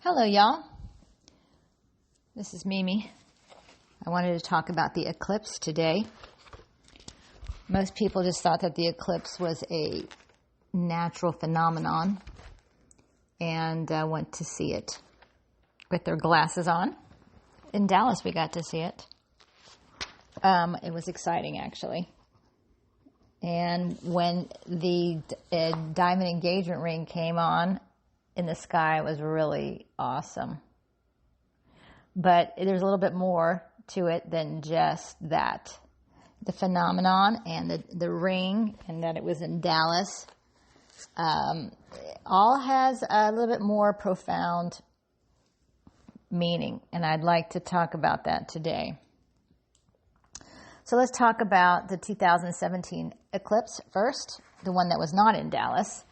Hello, y'all. This is Mimi. I wanted to talk about the eclipse today. Most people just thought that the eclipse was a natural phenomenon and went to see it with their glasses on. In Dallas, we got to see it. It was exciting, actually. And when the diamond engagement ring came on in the sky, it was really awesome. But there's a little bit more to it than just that. The phenomenon and the ring, and that it was in Dallas, all has a little bit more profound meaning. And I'd like to talk about that today. So let's talk about the 2017 eclipse first, the one that was not in Dallas.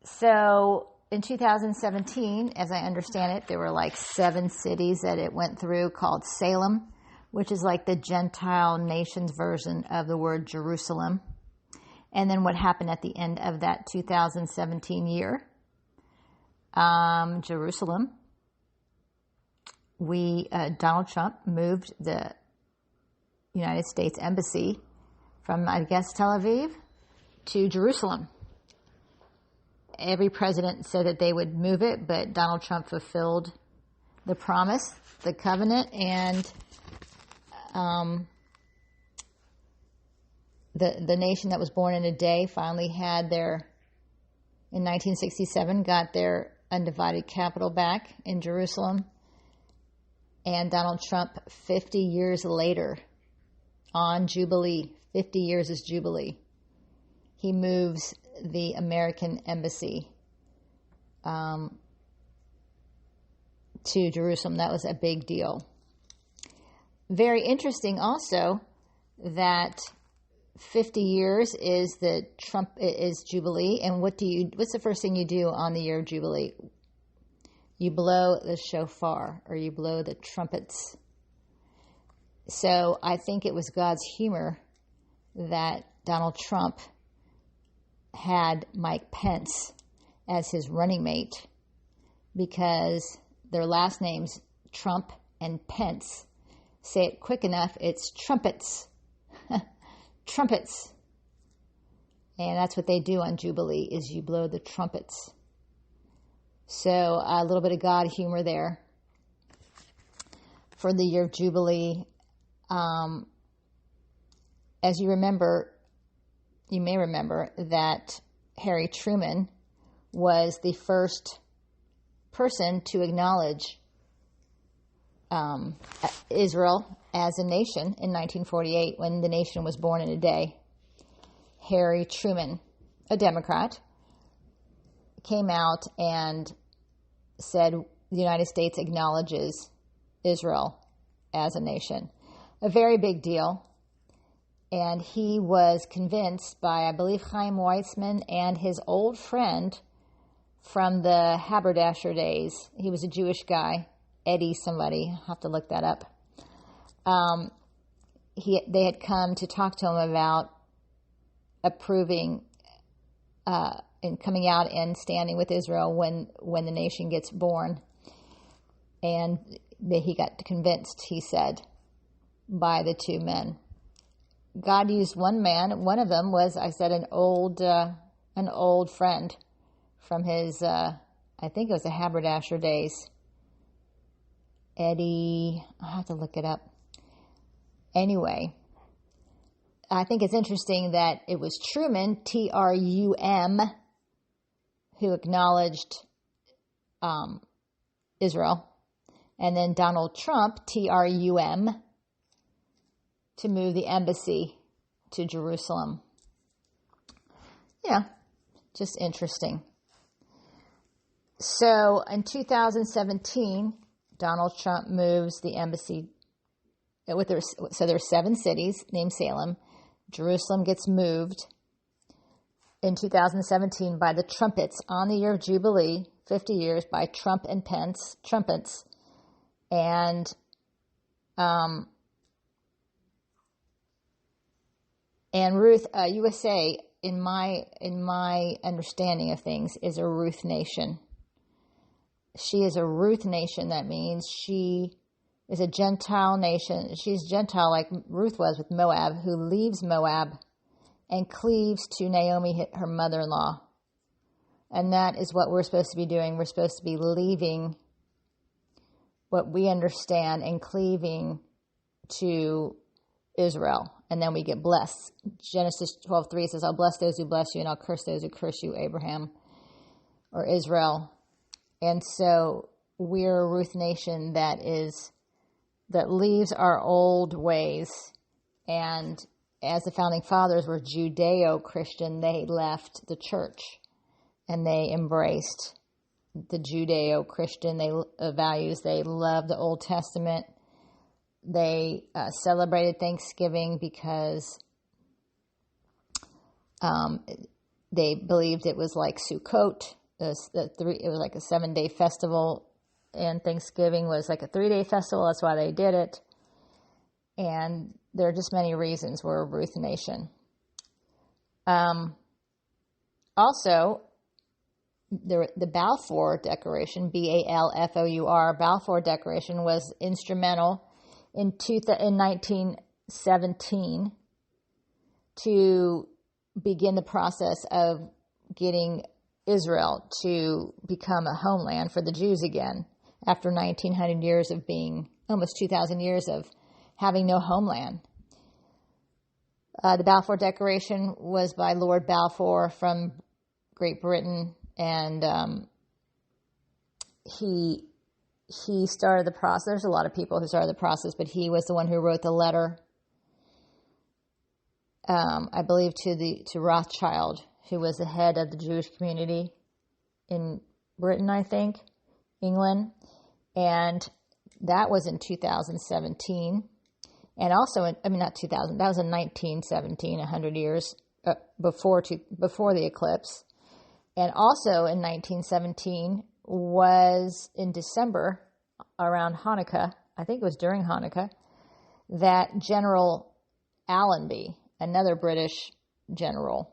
So in 2017, as I understand it, there were like 7 cities that it went through called Salem, which is like the Gentile nation's version of the word Jerusalem. And then what happened at the end of that 2017 year? Jerusalem. Donald Trump moved the United States Embassy from, I guess, Tel Aviv to Jerusalem. Every president said that they would move it, but Donald Trump fulfilled the promise, the covenant, and the nation that was born in a day finally had in 1967, got their undivided capital back in Jerusalem. And Donald Trump, 50 years later, on Jubilee, 50 years is Jubilee, he moves the American embassy to Jerusalem. That was a big deal. Very interesting also that 50 years is Jubilee. And what's the first thing you do on the year of Jubilee? You blow the shofar, or you blow the trumpets. So I think it was God's humor that Donald Trump had Mike Pence as his running mate, because their last names, Trump and Pence. Say it quick enough, it's trumpets. Trumpets. And that's what they do on Jubilee, is you blow the trumpets. So a little bit of God humor there for the year of Jubilee. As you may remember that Harry Truman was the first person to acknowledge Israel as a nation in 1948, when the nation was born in a day. Harry Truman, a Democrat, came out and said the United States acknowledges Israel as a nation. A very big deal. And he was convinced by, I believe, Chaim Weizmann and his old friend from the haberdasher days. He was a Jewish guy, Eddie somebody. I'll have to look that up. They had come to talk to him about approving and coming out and standing with Israel when the nation gets born. And he got convinced, he said, by the 2 men. God used one man. One of them was, I said, an old friend from his, I think it was the haberdasher days. Eddie, I'll have to look it up. Anyway, I think it's interesting that it was Truman, T-R-U-M, who acknowledged Israel, and then Donald Trump, T-R-U-M, to move the embassy to Jerusalem. Yeah, just interesting. So in 2017, Donald Trump moves the embassy so there's 7 cities named Salem. Jerusalem gets moved in 2017 by the trumpets on the year of Jubilee, 50 years, by Trump and Pence, trumpets. And Ruth, USA in my understanding of things, is a Ruth nation. She is a Ruth nation. That means she is a Gentile nation. She's Gentile like Ruth was with Moab, who leaves Moab and cleaves to Naomi, her mother-in-law. And that is what we're supposed to be doing. We're supposed to be leaving what we understand and cleaving to Israel. And then we get blessed. Genesis 12:3 says, I'll bless those who bless you and I'll curse those who curse you, Abraham or Israel. And so we're a Ruth nation that leaves our old ways. And as the founding fathers were Judeo-Christian, they left the church and they embraced the Judeo-Christian values. They loved the Old Testament. They celebrated Thanksgiving because they believed it was like Sukkot. It was like a 7-day festival, and Thanksgiving was like a 3-day festival. That's why they did it. And there are just many reasons we're a Ruth nation. Also, the Balfour Declaration, Balfour, Balfour Declaration was instrumental in 1917 to begin the process of getting Israel to become a homeland for the Jews again after 1900 years of being, almost 2,000 years of having no homeland. The Balfour Declaration was by Lord Balfour from Great Britain, and he started the process. There's a lot of people who started the process, but he was the one who wrote the letter, I believe, to Rothschild, who was the head of the Jewish community in Britain, I think, England. And that was in 2017. And also, not 2000, that was in 1917, 100 years before the eclipse. And also in 1917 was in December, around Hanukkah, I think it was during Hanukkah, that General Allenby, another British general,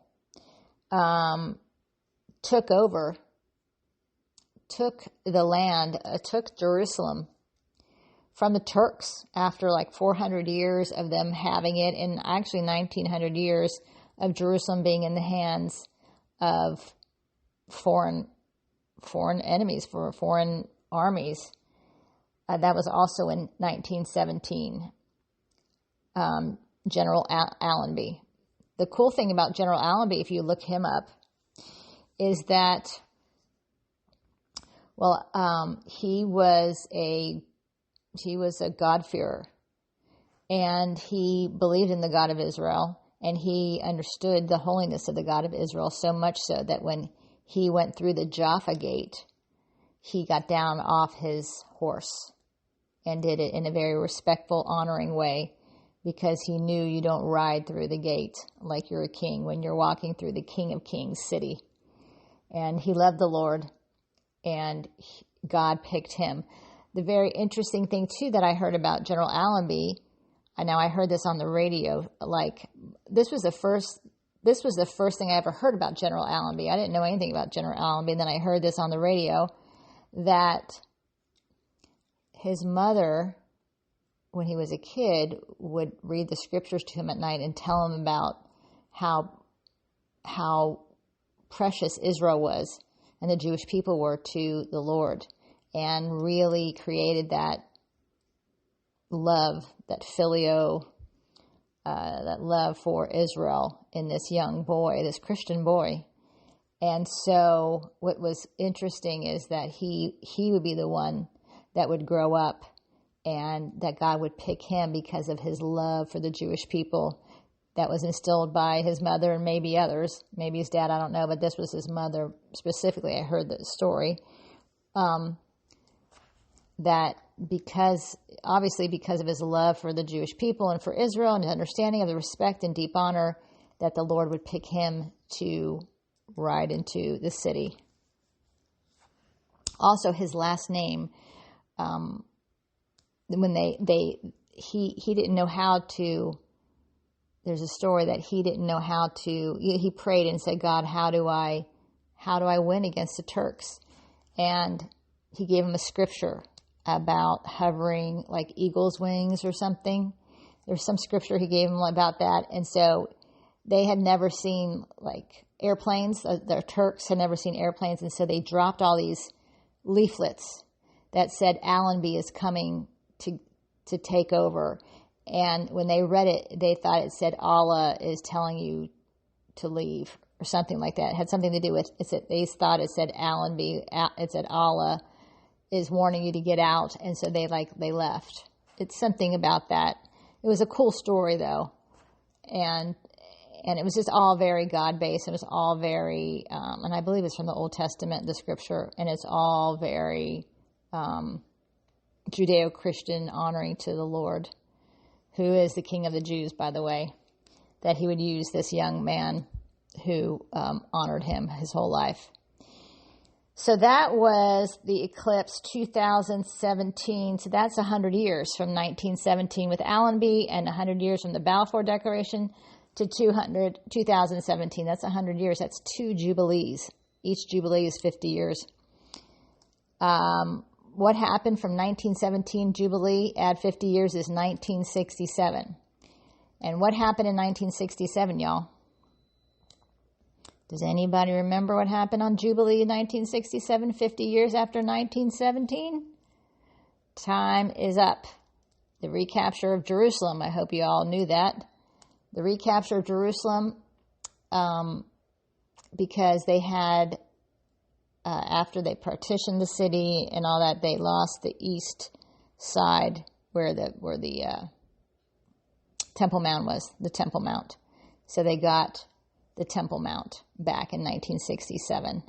took the land, took Jerusalem from the Turks after like 400 years of them having it, and actually 1900 years of Jerusalem being in the hands of foreign enemies, for foreign armies. That was also in 1917. General Allenby. The cool thing about General Allenby, if you look him up, is that, he was a God-fearer, and he believed in the God of Israel, and he understood the holiness of the God of Israel, so much so that when he went through the Jaffa Gate, he got down off his horse and did it in a very respectful, honoring way, because he knew you don't ride through the gate like you're a king when you're walking through the King of Kings city. And he loved the Lord, and God picked him. The very interesting thing, too, that I heard about General Allenby, and now I heard this on the radio, this was the first thing I ever heard about General Allenby. I didn't know anything about General Allenby, and then I heard this on the radio, that his mother, when he was a kid, would read the scriptures to him at night and tell him about how precious Israel was and the Jewish people were to the Lord, and really created that love, that filio, that love for Israel in this young boy, this Christian boy. And so what was interesting is that he would be the one that would grow up, and that God would pick him because of his love for the Jewish people that was instilled by his mother and maybe others, maybe his dad, I don't know, but this was his mother specifically. I heard the story, that because of his love for the Jewish people and for Israel, and his understanding of the respect and deep honor, that the Lord would pick him to ride into the city. Also, his last name, when he didn't know how to there's a story that he didn't know how to, he prayed and said, God, how do I win against the Turks? And he gave him a scripture about hovering like eagle's wings or something. There's some scripture he gave him about that. And so they had never seen like airplanes. The Turks had never seen airplanes. And so they dropped all these leaflets that said Allenby is coming to take over. And when they read it, they thought it said Allah is telling you to leave or something like that. It had something to do with it. They thought it said Allenby. It said Allah is warning you to get out. And so they left. It's something about that. It was a cool story though. And it was just all very God-based. It was all very, and I believe it's from the Old Testament, the scripture, and it's all very Judeo-Christian, honoring to the Lord, who is the King of the Jews, by the way, that he would use this young man who honored him his whole life. So that was the eclipse 2017. So that's 100 years from 1917 with Allenby and 100 years from the Balfour Declaration to 2017. That's 100 years. That's 2 jubilees. Each jubilee is 50 years. What happened from 1917 jubilee, add 50 years, is 1967. And what happened in 1967, y'all? Does anybody remember what happened on Jubilee in 1967, 50 years after 1917? Time is up. The recapture of Jerusalem. I hope you all knew that. The recapture of Jerusalem, because they had, after they partitioned the city and all that, they lost the east side where the Temple Mount was, the Temple Mount. So they got the Temple Mount back in 1967.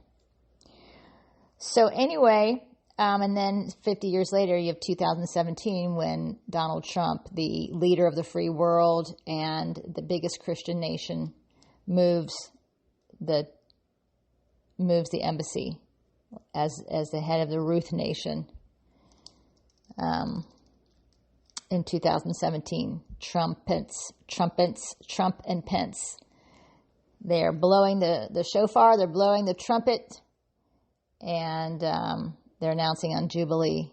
So anyway, and then 50 years later, you have 2017 when Donald Trump, the leader of the free world and the biggest Christian nation, moves the embassy as the head of the Ruth Nation. In 2017, Trump and Pence. They're blowing the shofar, they're blowing the trumpet, and they're announcing on Jubilee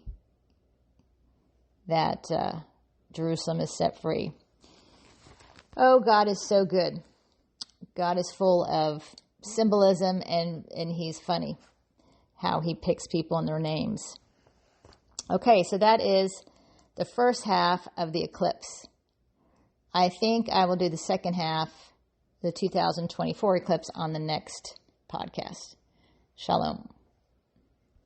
that Jerusalem is set free. Oh, God is so good. God is full of symbolism, and he's funny how he picks people and their names. Okay, so that is the first half of the eclipse. I think I will do the second half, the 2024 eclipse, on the next podcast. Shalom.